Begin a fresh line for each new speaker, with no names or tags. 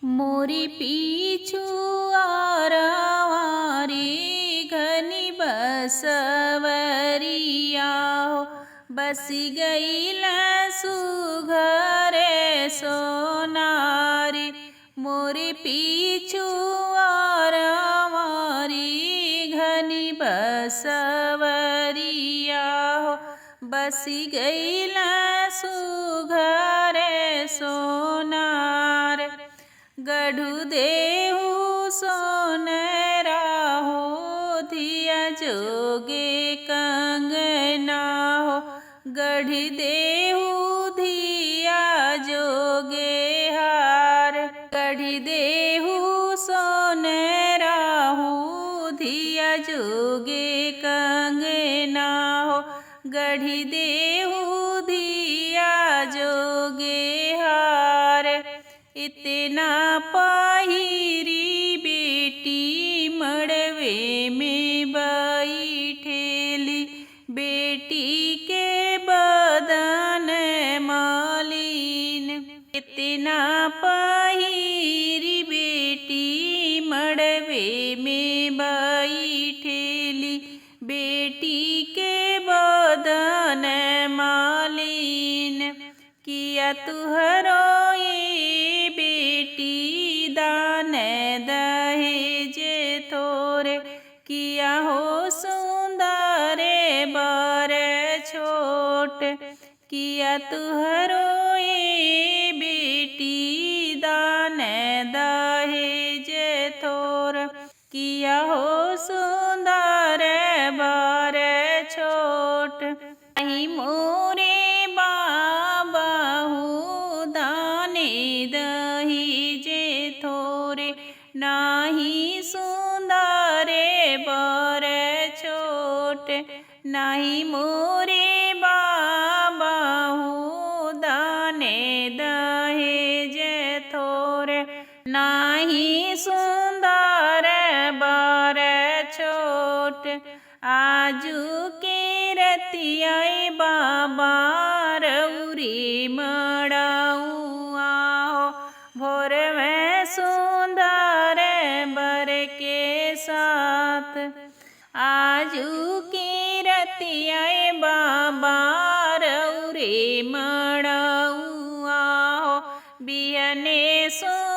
मोरी पीछू आरवारी घनी बसवरिया हो। बसी गईल सुघरे सोनारी। मोरी पीछू आरवारी घनी बसवरिया हो। बसी गईल सुघरे सोनार। गढ़ु देहु सोनरा हो धिया जोगे कंगना हो। गढ़ि देहु धिया जोगे हार। गढ़ि देहु सोनरा हो धिया जोगे कंगना हो। गढ़ि देहु धिया जोगे हार। इतना पहिरी बेटी मड़वे में बैठेली। बेटी के बदन मलिन। इतना पहिरी बेटी मड़वे में बैठेली। बेटी के बदन मलिन। किया तुहरो बेटी दान दहेज थोरे। किया हो सुंदर बर छोट। किया तुहरो बेटी दान दहेज थोर। किया हो सुंदर बर छोट। नहीं मोरे दहेजे थोरे। नाही सुंदरे बर छोट। नाही मोरे बाबाहू दाने दहेज थोरे। नाही सुंदर बर छोट। आजू के रतिया बाबा रउरी मड़ाऊ भोर में सुंदर बर के साथ। आजू की रतिया बाबा रउरे मड़ाऊ बिहने सो